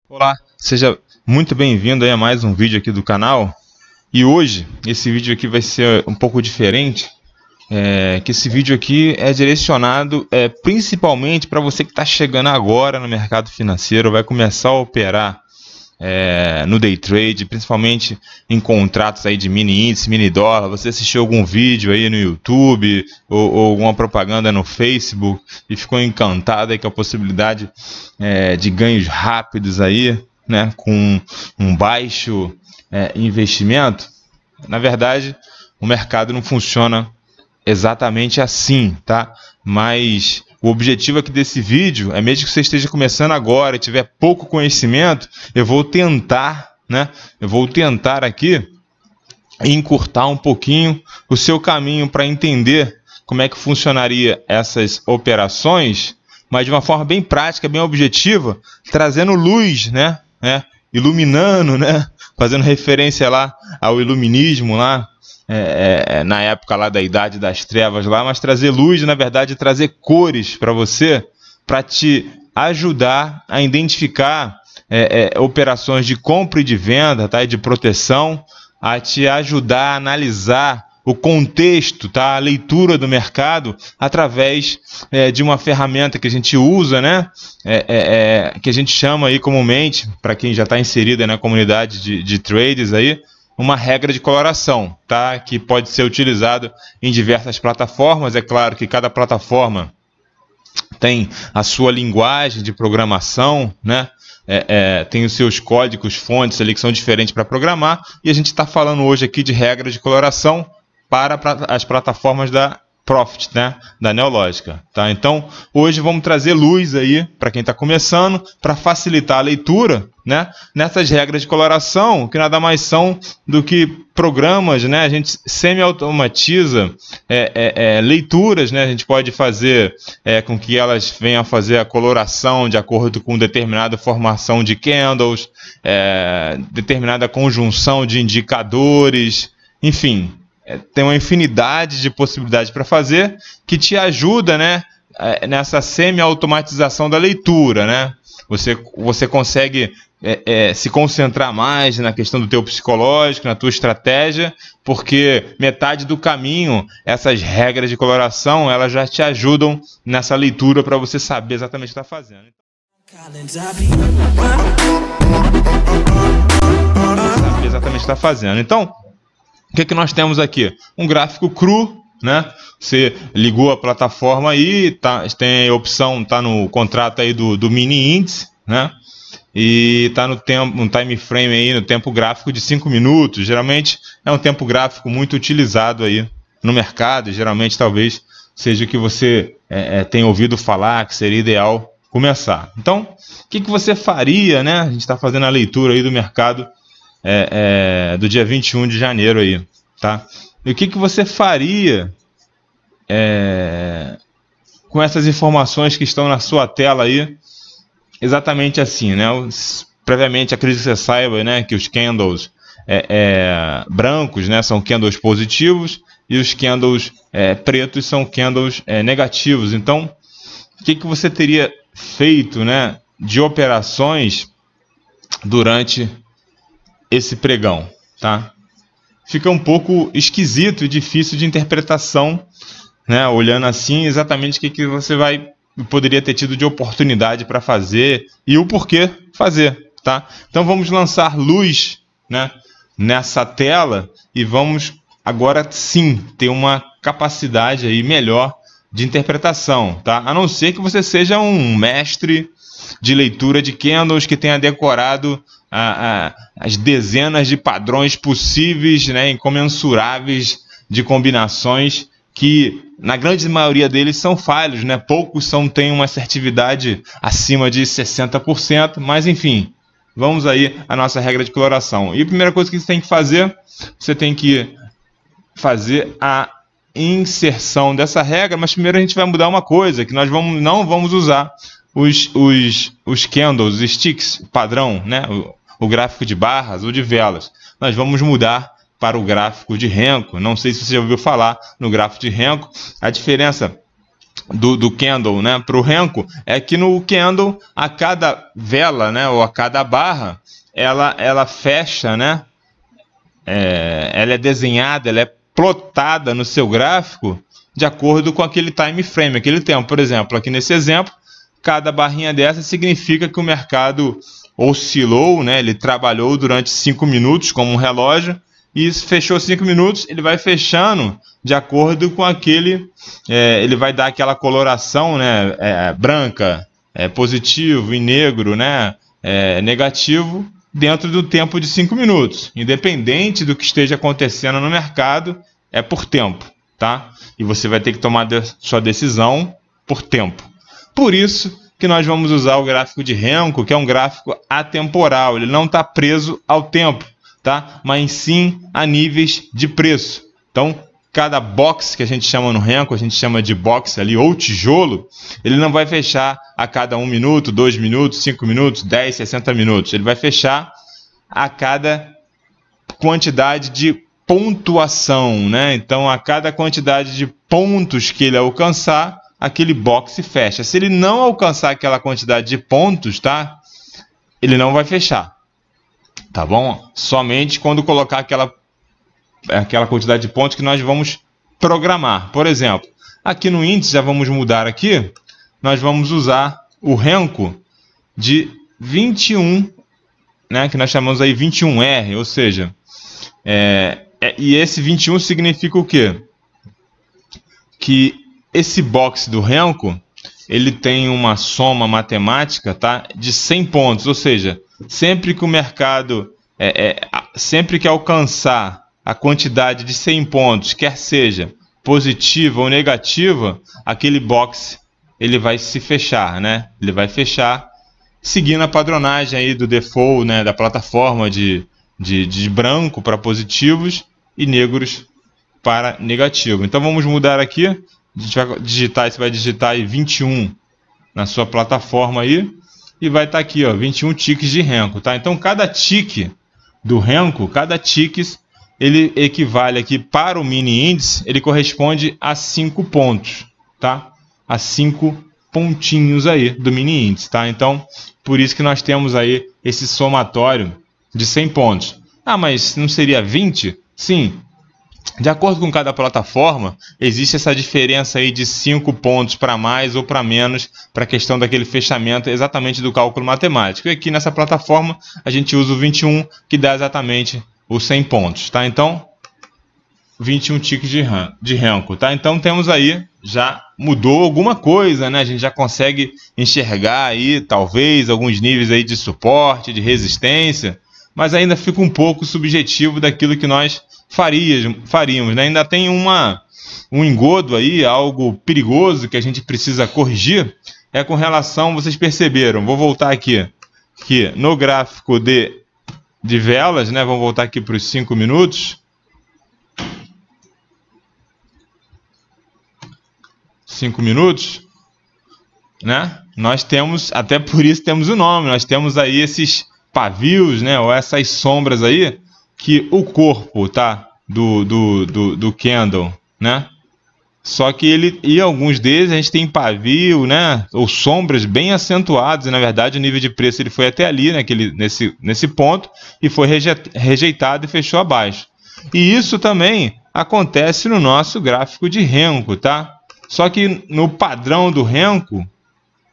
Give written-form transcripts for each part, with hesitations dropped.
Olá, seja muito bem-vindo aí a mais um vídeo aqui do canal. E hoje, esse vídeo aqui vai ser um pouco diferente, que esse vídeo aqui é direcionado principalmente para você que está chegando agora no mercado financeiro, vai começar a operar no day trade, principalmente em contratos aí de mini índice, mini dólar. Você assistiu algum vídeo aí no YouTube ou alguma propaganda no Facebook e ficou encantado aí com a possibilidade de ganhos rápidos aí, né, com um baixo investimento. Na verdade, o mercado não funciona exatamente assim, tá? Mas o objetivo aqui desse vídeo é, mesmo que você esteja começando agora e tiver pouco conhecimento, eu vou tentar aqui encurtar um pouquinho o seu caminho para entender como é que funcionaria essas operações, mas de uma forma bem prática, bem objetiva, trazendo luz, né? Iluminando, né? Fazendo referência lá ao iluminismo lá, na época lá da Idade das Trevas lá, mas trazer luz, na verdade, trazer cores para você, para te ajudar a identificar operações de compra e de venda, tá? E de proteção, a te ajudar a analisar o contexto, tá? A leitura do mercado através de uma ferramenta que a gente usa, né? Que a gente chama aí comumente, para quem já está inserido na comunidade de traders aí, uma regra de coloração, tá? Que pode ser utilizado em diversas plataformas. É claro que cada plataforma tem a sua linguagem de programação, né? Tem os seus códigos fontes ali que são diferentes para programar, e a gente está falando hoje aqui de regras de coloração para as plataformas da Profit, né? Da Neológica, tá? Então, hoje vamos trazer luz aí para quem está começando, para facilitar a leitura, né? Nessas regras de coloração, que nada mais são do que programas, né? A gente semi-automatiza leituras, né? A gente pode fazer com que elas venham a fazer a coloração de acordo com determinada formação de candles, determinada conjunção de indicadores, enfim. Tem uma infinidade de possibilidades para fazer que te ajuda, né, nessa semi-automatização da leitura, né? Você consegue se concentrar mais na questão do teu psicológico, na tua estratégia, porque metade do caminho, essas regras de coloração, elas já te ajudam nessa leitura para você saber exatamente o que está fazendo. Então, o que nós temos aqui? Um gráfico cru, né? Você ligou a plataforma aí, tem a opção, tá no contrato aí do mini índice, né? E tá no time frame aí, no tempo gráfico de 5 minutos. Geralmente é um tempo gráfico muito utilizado aí no mercado. Geralmente talvez seja o que você tem ouvido falar que seria ideal começar. Então, o que você faria, né? A gente está fazendo a leitura aí do mercado do dia 21 de janeiro aí, tá? E o que você faria com essas informações que estão na sua tela aí, exatamente assim, né? Previamente, acredito que você saiba, né, que os candles brancos, né, são candles positivos, e os candles pretos são candles negativos. Então, o que você teria feito, né, de operações durante esse pregão, tá? Fica um pouco esquisito e difícil de interpretação, né? Olhando assim, exatamente o que você poderia ter tido de oportunidade para fazer e o porquê fazer, tá? Então vamos lançar luz, né, nessa tela e vamos agora sim ter uma capacidade aí melhor de interpretação, tá? A não ser que você seja um mestre de leitura de candles que tenha decorado as dezenas de padrões possíveis, né, incomensuráveis de combinações que, na grande maioria deles, são falhos, né? Poucos têm uma assertividade acima de 60%, mas enfim, vamos aí à nossa regra de coloração. E a primeira coisa que você tem que fazer, você tem que fazer a inserção dessa regra, mas primeiro a gente vai mudar uma coisa, que nós não vamos usar os candles, os sticks padrão, né? O gráfico de barras ou de velas. Nós vamos mudar para o gráfico de Renko. Não sei se você já ouviu falar no gráfico de Renko. A diferença do candle, né, para o Renko, é que no candle, a cada vela, né, ou a cada barra, ela fecha, né, ela é desenhada, ela é plotada no seu gráfico de acordo com aquele time frame, aquele tempo. Por exemplo, aqui nesse exemplo, cada barrinha dessa significa que o mercado oscilou, né, ele trabalhou durante 5 minutos como um relógio, e fechou 5 minutos, ele vai fechando de acordo com aquele, ele vai dar aquela coloração, né, branca, positivo, e negro, né, negativo, dentro do tempo de 5 minutos. Independente do que esteja acontecendo no mercado, é por tempo, tá? E você vai ter que tomar sua decisão por tempo. Por isso que nós vamos usar o gráfico de Renko, que é um gráfico atemporal, ele não está preso ao tempo, tá? Mas sim a níveis de preço. Então, cada box que a gente chama no Renko, a gente chama de box ali, ou tijolo, ele não vai fechar a cada 1 minuto, 2 minutos, 5 minutos, 10, 60 minutos. Ele vai fechar a cada quantidade de pontuação, né? Então, a cada quantidade de pontos que ele alcançar, aquele box fecha. Se ele não alcançar aquela quantidade de pontos, tá? Ele não vai fechar. Tá bom? Somente quando colocar aquela quantidade de pontos que nós vamos programar. Por exemplo, aqui no índice, já vamos mudar aqui, nós vamos usar o Renko de 21, né, que nós chamamos aí 21R, ou seja, e esse 21 significa o quê? Que esse box do Renko, ele tem uma soma matemática, tá, de 100 pontos, ou seja, sempre que o mercado, sempre que alcançar a quantidade de 100 pontos, quer seja positiva ou negativa, aquele box ele vai se fechar, né? Ele vai fechar seguindo a padronagem aí do default, né, da plataforma de branco para positivos e negros para negativo. Então vamos mudar aqui, a gente vai digitar, você vai digitar aí 21 na sua plataforma aí e vai estar aqui, ó, 21 ticks de Renko, tá? Então cada tick do Renko, cada tick, ele equivale aqui para o mini índice, ele corresponde a 5 pontos, tá? A 5 pontinhos aí do mini índice, tá? Então, por isso que nós temos aí esse somatório de 100 pontos. Ah, mas não seria 20? Sim. De acordo com cada plataforma, existe essa diferença aí de 5 pontos para mais ou para menos para a questão daquele fechamento exatamente do cálculo matemático. E aqui nessa plataforma a gente usa o 21, que dá exatamente os 100 pontos, tá? Então, 21 ticks de Renko, tá? Então temos aí, já mudou alguma coisa, né? A gente já consegue enxergar aí, talvez, alguns níveis aí de suporte, de resistência, mas ainda fica um pouco subjetivo daquilo que nós faríamos, né? Ainda tem um engodo aí, algo perigoso que a gente precisa corrigir, com relação, vocês perceberam, vou voltar aqui no gráfico de velas, né? Vamos voltar aqui para os 5 minutos. 5 minutos, né? Nós temos, até por isso temos o nome, nós temos aí esses pavios, né? Ou essas sombras aí, que o corpo, tá? Do candle, né? Só que e alguns deles a gente tem pavio, né? Ou sombras bem acentuadas, e na verdade o nível de preço ele foi até ali, né? Nesse ponto, e foi rejeitado e fechou abaixo. E isso também acontece no nosso gráfico de Renko, tá? Só que no padrão do Renko,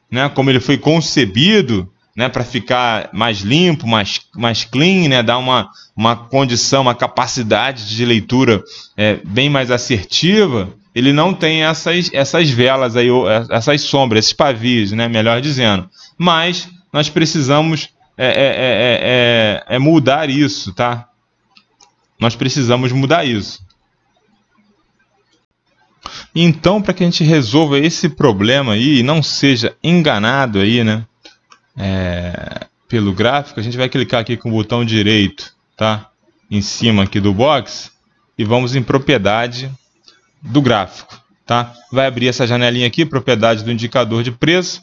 né, como ele foi concebido, né, para ficar mais limpo, mais clean, né, dar uma condição, uma capacidade de leitura bem mais assertiva, ele não tem essas velas aí, essas sombras, esses pavios, né, melhor dizendo. Mas nós precisamos mudar isso, tá? Nós precisamos mudar isso. Então, para que a gente resolva esse problema aí e não seja enganado aí, né, pelo gráfico, a gente vai clicar aqui com o botão direito, tá, em cima aqui do box, e vamos em propriedade do gráfico, tá? Vai abrir essa janelinha aqui, propriedade do indicador de preço,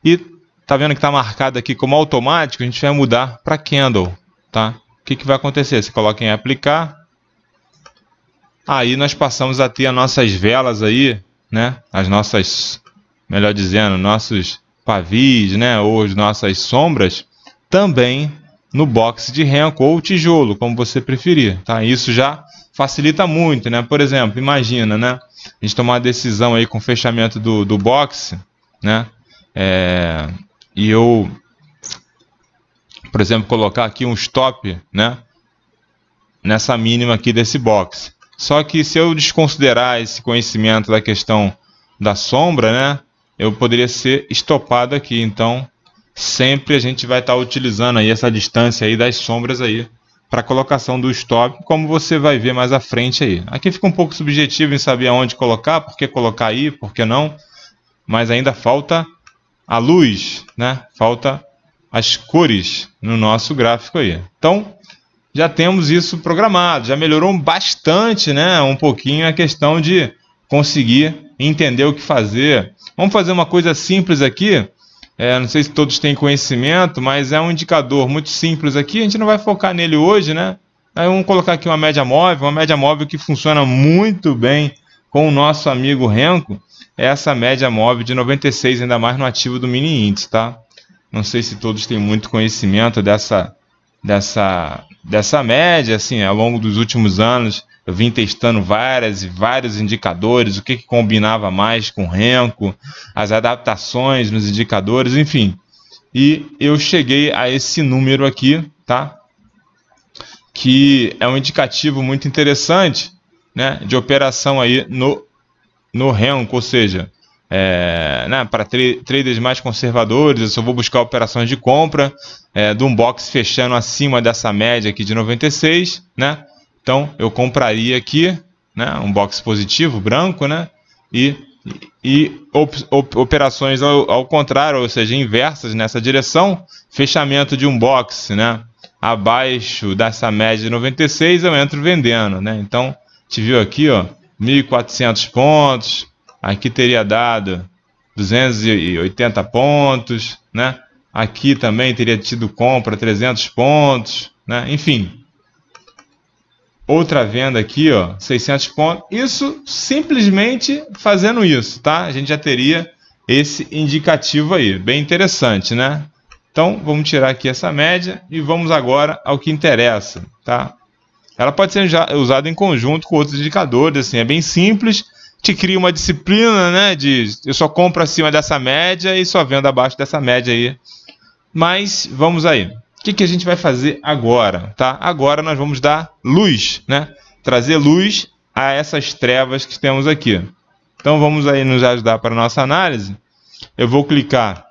e tá vendo que está marcado aqui como automático, a gente vai mudar para candle, tá? O que vai acontecer? Você coloca em aplicar. Aí nós passamos a ter as nossas velas aí, né? As nossas melhor dizendo, nossos pavis, né, ou as nossas sombras, também no box de renco ou tijolo, como você preferir, tá? Isso já facilita muito, né? Por exemplo, imagina, né, a gente tomar uma decisão aí com o fechamento do box, né? E eu, por exemplo, colocar aqui um stop, né, nessa mínima aqui desse box. Só que se eu desconsiderar esse conhecimento da questão da sombra, né, eu poderia ser estopado aqui. Então, sempre a gente vai estar utilizando aí essa distância aí das sombras aí para a colocação do stop, como você vai ver mais à frente aí. Aqui fica um pouco subjetivo em saber aonde colocar, por que colocar aí, por que não, mas ainda falta a luz, né? Falta as cores no nosso gráfico aí. Então, já temos isso programado, já melhorou bastante, né? Um pouquinho a questão de conseguir entender o que fazer. Vamos fazer uma coisa simples aqui. Não sei se todos têm conhecimento, mas é um indicador muito simples aqui. A gente não vai focar nele hoje, né? Aí vamos colocar aqui uma média móvel que funciona muito bem com o nosso amigo Renko. É essa média móvel de 96, ainda mais no ativo do mini índice, tá? Não sei se todos têm muito conhecimento dessa média, assim, ao longo dos últimos anos. Eu vim testando vários indicadores, o que combinava mais com o Renko, as adaptações nos indicadores, enfim. E eu cheguei a esse número aqui, tá? Que é um indicativo muito interessante, né, de operação aí no Renko, ou seja, né, para traders mais conservadores, eu só vou buscar operações de compra de um box fechando acima dessa média aqui de 96, né? Então, eu compraria aqui, né, um box positivo, branco, né, e operações ao contrário, ou seja, inversas nessa direção, fechamento de um box, né, abaixo dessa média de 96, eu entro vendendo, né? Então, a gente viu aqui, ó, 1.400 pontos, aqui teria dado 280 pontos, né? Aqui também teria tido compra 300 pontos, né? Enfim. Outra venda aqui, ó, 600 pontos. Isso simplesmente fazendo isso, tá? A gente já teria esse indicativo aí, bem interessante, né? Então, vamos tirar aqui essa média e vamos agora ao que interessa, tá? Ela pode ser usada em conjunto com outros indicadores, assim, é bem simples. Te cria uma disciplina, né? Eu só compro acima dessa média e só vendo abaixo dessa média aí. Mas vamos aí. O que a gente vai fazer agora, tá? Agora nós vamos dar luz, né? Trazer luz a essas trevas que temos aqui. Então vamos aí nos ajudar para a nossa análise. Eu vou clicar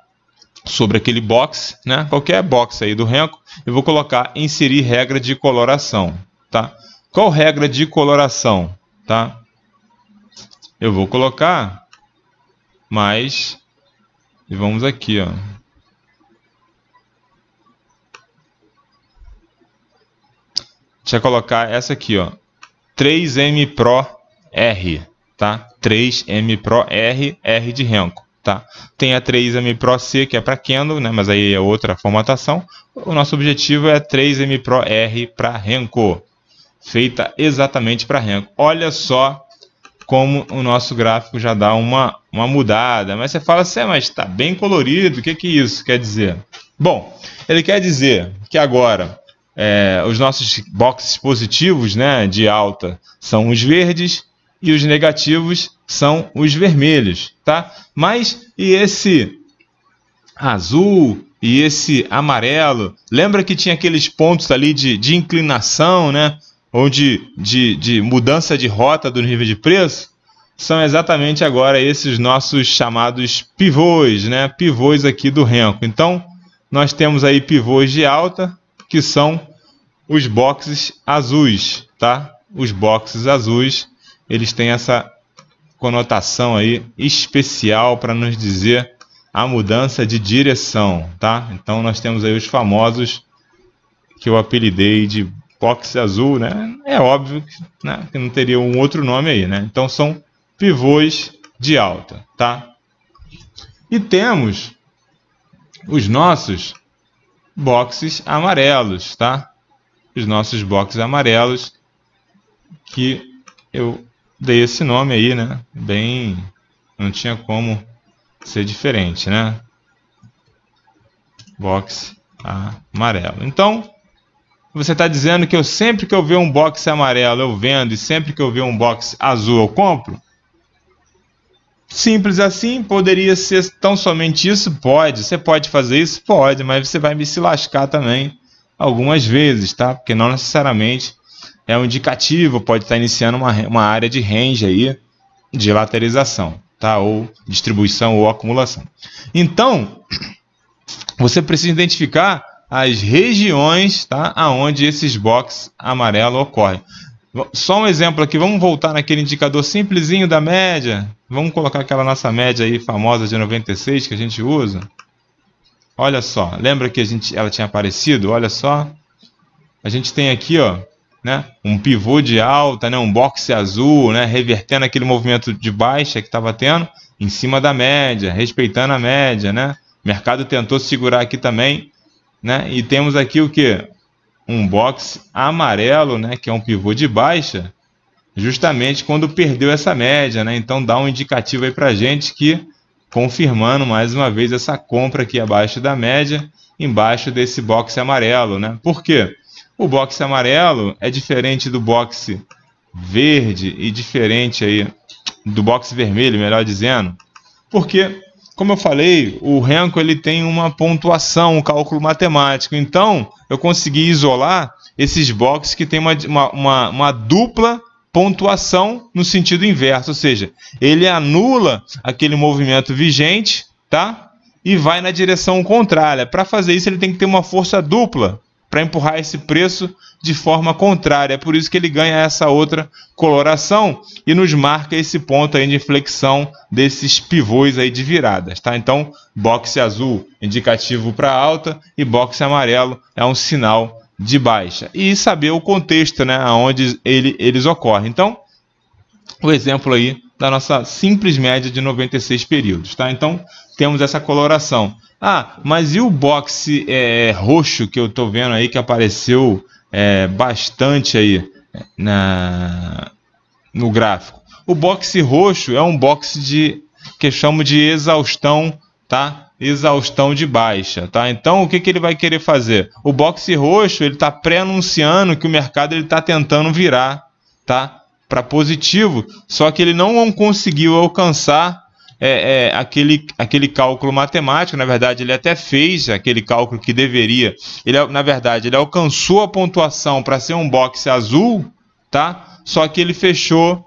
sobre aquele box, né? Qualquer box aí do Renko. Eu vou colocar inserir regra de coloração, tá? Qual regra de coloração, tá? Eu vou colocar mais e vamos aqui, ó. Deixa eu colocar essa aqui, ó, 3M Pro R, tá? 3M Pro R, R de Renko, tá? Tem a 3M Pro C, que é para Candle, né? Mas aí é outra formatação. O nosso objetivo é 3M Pro R para Renko, feita exatamente para Renko. Olha só como o nosso gráfico já dá uma mudada. Mas você fala assim, mas está bem colorido, o que isso quer dizer? Bom, ele quer dizer que agora os nossos boxes positivos, né, de alta são os verdes e os negativos são os vermelhos, tá? Mas e esse azul e esse amarelo? Lembra que tinha aqueles pontos ali de inclinação, né? Ou de mudança de rota do nível de preço? São exatamente agora esses nossos chamados pivôs, né? Pivôs aqui do Renko. Então, nós temos aí pivôs de alta, que são os boxes azuis, tá? Os boxes azuis, eles têm essa conotação aí especial para nos dizer a mudança de direção, tá? Então nós temos aí os famosos que eu apelidei de box azul, né? É óbvio que, né, que não teria um outro nome aí, né? Então são pivôs de alta, tá? E temos os nossos boxes amarelos, tá? Os nossos boxes amarelos, que eu dei esse nome aí, né? Bem, não tinha como ser diferente, né? Box amarelo. Então, você está dizendo que sempre que eu ver um box amarelo eu vendo e sempre que eu ver um box azul eu compro? Simples assim, poderia ser tão somente isso? Pode. Você pode fazer isso? Pode, mas você vai me se lascar também algumas vezes, tá? Porque não necessariamente é um indicativo, pode estar iniciando uma área de range aí, de lateralização, tá? Ou distribuição ou acumulação. Então, você precisa identificar as regiões, tá? Aonde esses boxes amarelos ocorrem. Só um exemplo aqui, vamos voltar naquele indicador simplesinho da média. Vamos colocar aquela nossa média aí famosa de 96 que a gente usa. Olha só, lembra que ela tinha aparecido? Olha só, a gente tem aqui, ó, né, um pivô de alta, né, um boxe azul, né, revertendo aquele movimento de baixa que estava tendo em cima da média, respeitando a média, né? O mercado tentou segurar aqui também, né? E temos aqui o que? Um box amarelo, né, que é um pivô de baixa, justamente quando perdeu essa média, né? Então dá um indicativo aí pra gente que, confirmando mais uma vez essa compra aqui abaixo da média, embaixo desse box amarelo, né? Por quê? O box amarelo é diferente do box verde e diferente aí do box vermelho, melhor dizendo, porque, como eu falei, o Renko ele tem uma pontuação, um cálculo matemático. Então, eu consegui isolar esses boxes que tem uma dupla pontuação no sentido inverso. Ou seja, ele anula aquele movimento vigente, tá? E vai na direção contrária. Para fazer isso, ele tem que ter uma força dupla para empurrar esse preço de forma contrária. É por isso que ele ganha essa outra coloração e nos marca esse ponto aí de inflexão desses pivôs aí de viradas, tá? Então, boxe azul indicativo para alta e boxe amarelo é um sinal de baixa. E saber o contexto, né, onde eles ocorrem. Então, o exemplo aí da nossa simples média de 96 períodos, tá? Então, temos essa coloração. Ah, mas e o boxe roxo que eu estou vendo aí que apareceu bastante aí no gráfico? O boxe roxo é um boxe que eu chamo de exaustão, tá? Exaustão de baixa, tá? Então, o que ele vai querer fazer? O boxe roxo ele está pré-anunciando que o mercado ele está tentando virar, tá? Para positivo, só que ele não conseguiu alcançar aquele cálculo matemático. Na verdade, ele até fez aquele cálculo que deveria. Na verdade, ele alcançou a pontuação para ser um boxe azul, tá? Só que ele fechou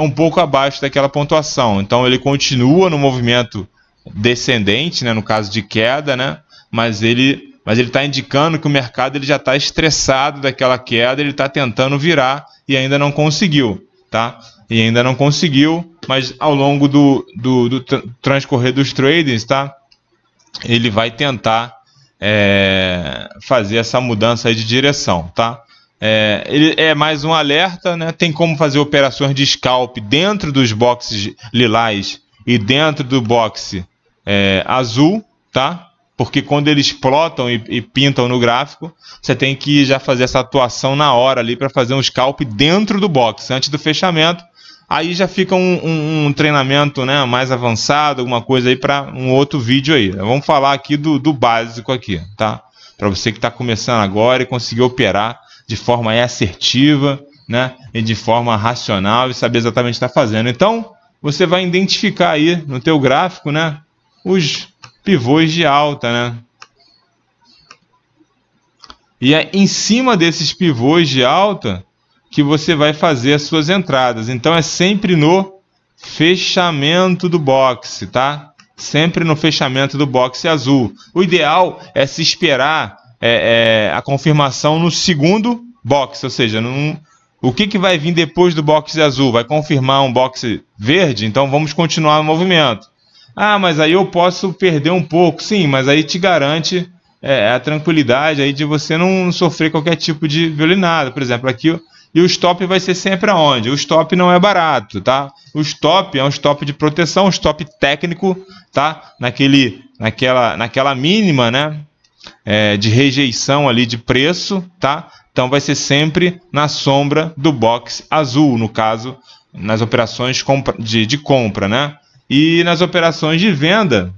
um pouco abaixo daquela pontuação. Então, ele continua no movimento descendente, né? No caso de queda, né? Mas ele está indicando que o mercado ele já está estressado daquela queda, ele está tentando virar e ainda não conseguiu, tá? E ainda não conseguiu, mas ao longo do transcorrer dos tradings, tá? Ele vai tentar fazer essa mudança aí de direção, tá? Ele é mais um alerta, né? Tem como fazer operações de scalp dentro dos boxes lilás e dentro do boxe azul, tá? Porque quando eles plotam e pintam no gráfico, você tem que já fazer essa atuação na hora ali para fazer um scalp dentro do box, antes do fechamento. Aí já fica um treinamento, né, mais avançado, alguma coisa aí para um outro vídeo aí. Vamos falar aqui do básico aqui, tá? Para você que está começando agora e conseguir operar de forma assertiva, né, e de forma racional e saber exatamente o que está fazendo. Então, você vai identificar aí no teu gráfico, né, os pivôs de alta, né? E é em cima desses pivôs de alta que você vai fazer as suas entradas. Então é sempre no fechamento do boxe, tá? Sempre no fechamento do boxe azul. O ideal é se esperar a confirmação no segundo boxe, ou seja, o que vai vir depois do boxe azul? Vai confirmar um boxe verde? Então vamos continuar o movimento. Ah, mas aí eu posso perder um pouco. Sim, mas aí te garante a tranquilidade aí de você não sofrer qualquer tipo de violinada. Por exemplo, aqui, e o stop vai ser sempre aonde? O stop não é barato, tá? O stop é um stop de proteção, um stop técnico, tá? Naquela mínima, né? De rejeição ali de preço, tá? Então vai ser sempre na sombra do box azul, no caso, nas operações de compra, né? E nas operações de venda,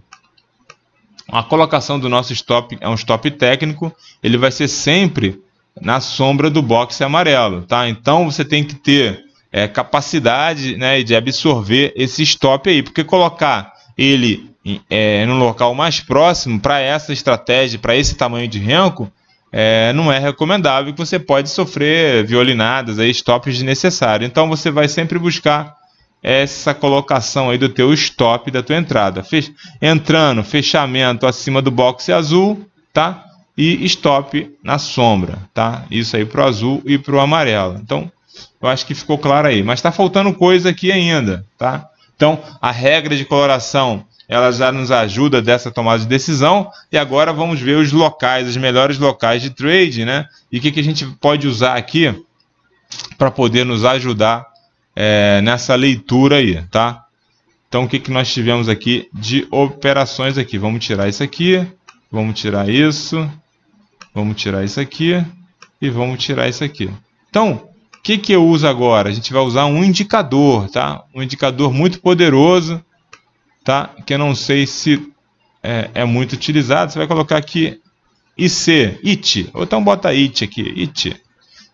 a colocação do nosso stop é um stop técnico, ele vai ser sempre na sombra do boxe amarelo, tá? Então você tem que ter capacidade, né, de absorver esse stop aí, porque colocar ele no local mais próximo para essa estratégia, para esse tamanho de renco, não é recomendável, que você pode sofrer violinadas, aí, stops desnecessários. Então você vai sempre buscar essa colocação aí do teu stop da tua entrada. Entrando, fechamento acima do boxe azul, tá? E stop na sombra, tá? Isso aí pro azul e pro amarelo. Então, eu acho que ficou claro aí. Mas está faltando coisa aqui ainda, tá? Então, a regra de coloração, ela já nos ajuda dessa tomada de decisão. E agora vamos ver os locais, os melhores locais de trade, né? E o que a gente pode usar aqui para poder nos ajudar nessa leitura aí, tá? Então, o que nós tivemos aqui de operações aqui? Vamos tirar isso aqui, vamos tirar isso, vamos tirar isso aqui e vamos tirar isso aqui. Então, o que eu uso agora? A gente vai usar um indicador, tá? Um indicador muito poderoso, tá? Que eu não sei se é muito utilizado. Você vai colocar aqui IT, ou então bota IT aqui, IT.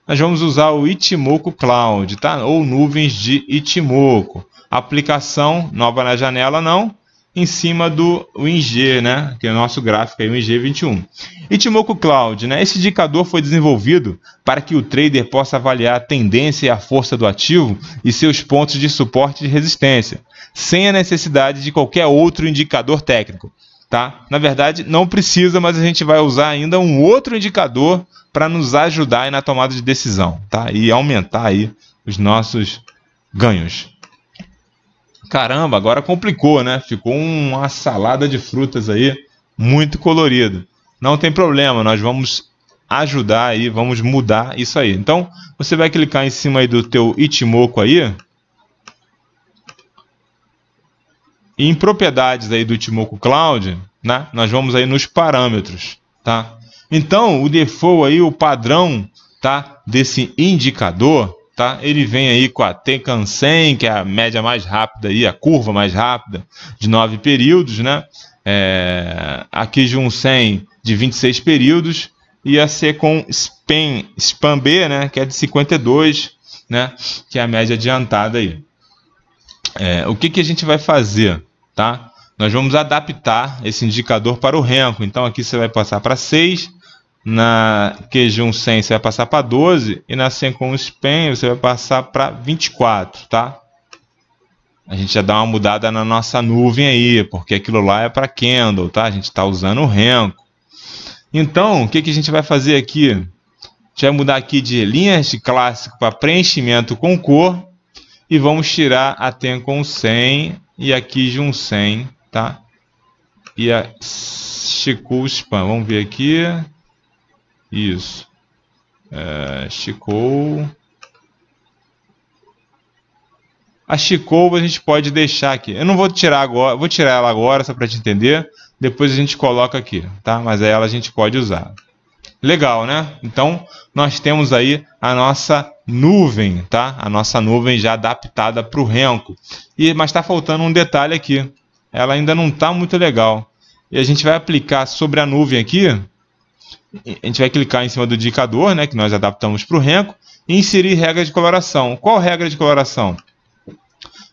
Nós vamos usar o Ichimoku Cloud, tá? Ou nuvens de Ichimoku. Aplicação nova na janela não, em cima do WinG, né? Que é o nosso gráfico aí, o WinG21. Ichimoku Cloud, né? Esse indicador foi desenvolvido para que o trader possa avaliar a tendência e a força do ativo e seus pontos de suporte e resistência, sem a necessidade de qualquer outro indicador técnico, tá? Na verdade, não precisa, mas a gente vai usar ainda um outro indicador para nos ajudar aí na tomada de decisão, tá? E aumentar aí os nossos ganhos. Caramba, agora complicou, né? Ficou uma salada de frutas aí, muito colorido. Não tem problema, nós vamos ajudar aí, vamos mudar isso aí. Então, você vai clicar em cima aí do teu Ichimoku aí. E em propriedades aí do Ichimoku Cloud, né? Nós vamos aí nos parâmetros, tá? Então, o default aí, o padrão, tá, desse indicador, tá, ele vem aí com a Tenkan 100, que é a média mais rápida aí, a curva mais rápida de 9 períodos, né? Aqui de um 100 de 26 períodos, e a Secon Span B, né, que é de 52, né, que é a média adiantada aí. O que a gente vai fazer, tá? Nós vamos adaptar esse indicador para o renko. Então aqui você vai passar para 6, na QG1 100 você vai passar para 12 e na Secon Span você vai passar para 24, tá? A gente já dá uma mudada na nossa nuvem aí, porque aquilo lá é para candle, tá? A gente está usando o renko. Então, o que a gente vai fazer aqui? A gente vai mudar aqui de linhas de clássico para preenchimento com cor e vamos tirar a Tenkan 100 e aqui de um 100, tá? E a Chikou Span, vamos ver aqui. Isso. Chikou. A Chikou a gente pode deixar aqui. Eu não vou tirar agora, vou tirar ela agora só para te entender. Depois a gente coloca aqui, tá? Mas ela a gente pode usar. Legal, né? Então, nós temos aí a nossa nuvem, tá? A nossa nuvem já adaptada para o renko. Mas está faltando um detalhe aqui. Ela ainda não está muito legal. E a gente vai aplicar sobre a nuvem aqui. A gente vai clicar em cima do indicador, né? Que nós adaptamos para o renko. E inserir regra de coloração. Qual regra de coloração?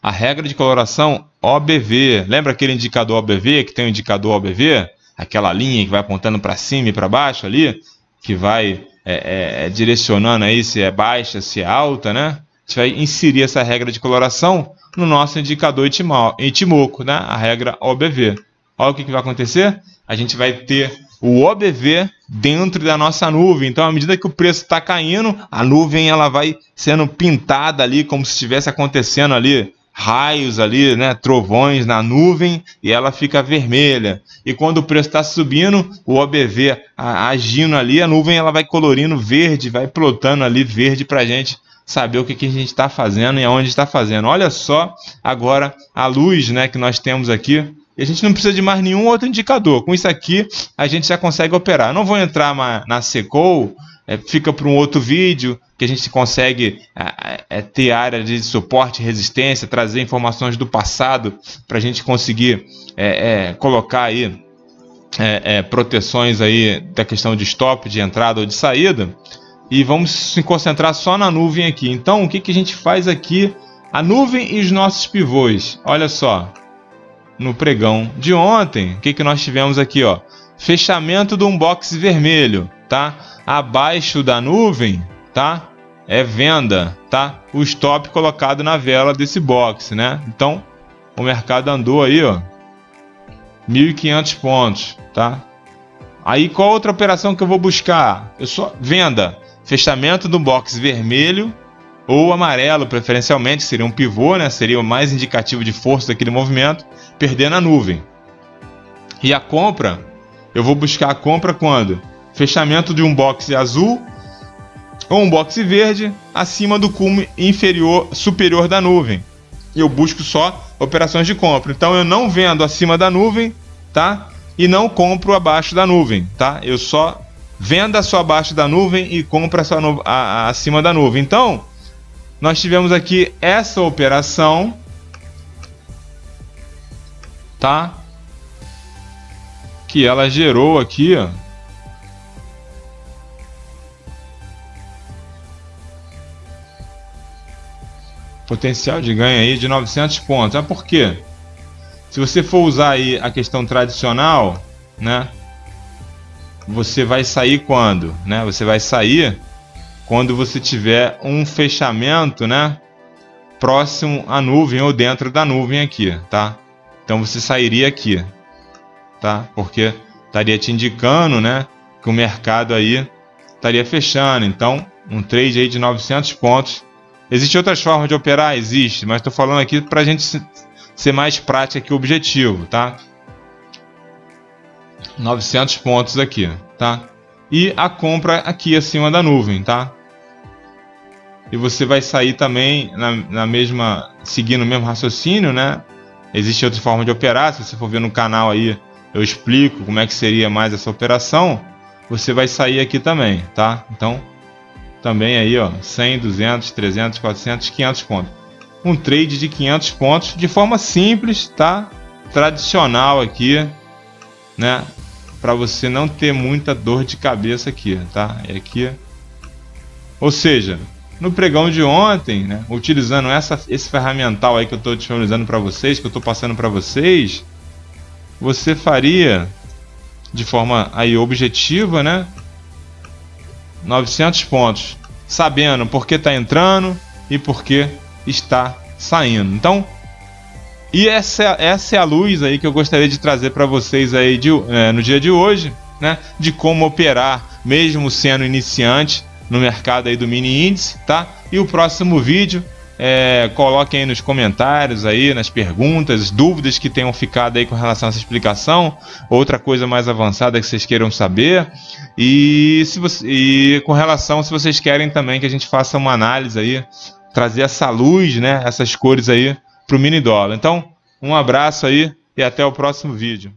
A regra de coloração OBV. Lembra aquele indicador OBV, que tem o indicador OBV? Aquela linha que vai apontando para cima e para baixo ali, que vai direcionando aí se é baixa, se é alta, né? A gente vai inserir essa regra de coloração no nosso indicador Ichimoku, né? A regra OBV. Olha o que vai acontecer. A gente vai ter o OBV dentro da nossa nuvem. Então, à medida que o preço está caindo, a nuvem ela vai sendo pintada ali, como se estivesse acontecendo ali raios ali, né, trovões na nuvem, e ela fica vermelha. E quando o preço está subindo, o OBV agindo ali, a nuvem ela vai colorindo verde, vai plotando ali verde para a gente saber o que a gente está fazendo e aonde está fazendo. Olha só agora a luz, né, que nós temos aqui. E a gente não precisa de mais nenhum outro indicador. Com isso aqui, a gente já consegue operar. Eu não vou entrar na Secou, fica para um outro vídeo que a gente consegue ter área de suporte e resistência, trazer informações do passado para a gente conseguir colocar aí proteções aí da questão de stop, de entrada ou de saída. E vamos se concentrar só na nuvem aqui. Então, o que a gente faz aqui? A nuvem e os nossos pivôs. Olha só, no pregão de ontem, o que nós tivemos aqui, ó? Fechamento de um box vermelho, tá? Abaixo da nuvem, tá? É venda, tá? O stop colocado na vela desse box, né? Então, o mercado andou aí, ó, 1.500 pontos, tá? Aí, qual outra operação que eu vou buscar? Eu só venda, fechamento do box vermelho ou amarelo, preferencialmente, seria um pivô, né? Seria o mais indicativo de força daquele movimento, perdendo a nuvem. E a compra, eu vou buscar a compra quando? Fechamento de um box azul ou um box verde acima do cume superior da nuvem. E eu busco só operações de compra. Então eu não vendo acima da nuvem, tá? E não compro abaixo da nuvem, tá? Eu só vendo só abaixo da nuvem e compro só acima da nuvem. Então, nós tivemos aqui essa operação, tá? Que ela gerou aqui, ó, potencial de ganho aí de 900 pontos. Por quê? Se você for usar aí a questão tradicional, né? Você vai sair quando, né? Você vai sair quando você tiver um fechamento, né? Próximo à nuvem ou dentro da nuvem aqui, tá? Então você sairia aqui, tá? Porque estaria te indicando, né? Que o mercado aí estaria fechando. Então, um trade aí de 900 pontos. Existem outras formas de operar? Existe, mas estou falando aqui para a gente ser mais prático que o objetivo, tá? 900 pontos aqui, tá? E a compra aqui acima da nuvem, tá? E você vai sair também na mesma, seguindo o mesmo raciocínio, né? Existe outra forma de operar. Se você for ver no canal aí, eu explico como é que seria mais essa operação. Você vai sair aqui também, tá? Então, também aí, ó, 100, 200, 300, 400, 500 pontos. Um trade de 500 pontos de forma simples, tá? Tradicional aqui, né? Para você não ter muita dor de cabeça aqui, tá? E aqui, ou seja, no pregão de ontem, né? Utilizando esse ferramental aí que eu estou disponibilizando para vocês, que eu estou passando para vocês, você faria de forma aí objetiva, né? 900 pontos, sabendo por que está entrando e por que está saindo. Então, e essa é a luz aí que eu gostaria de trazer para vocês aí no dia de hoje, né? De como operar, mesmo sendo iniciante no mercado aí do mini índice, tá? E o próximo vídeo, coloquem aí nos comentários aí, nas perguntas, dúvidas que tenham ficado aí com relação a essa explicação, outra coisa mais avançada que vocês queiram saber, e com relação, se vocês querem também que a gente faça uma análise aí, trazer essa luz, né, essas cores aí para o mini dólar. Então, um abraço aí e até o próximo vídeo.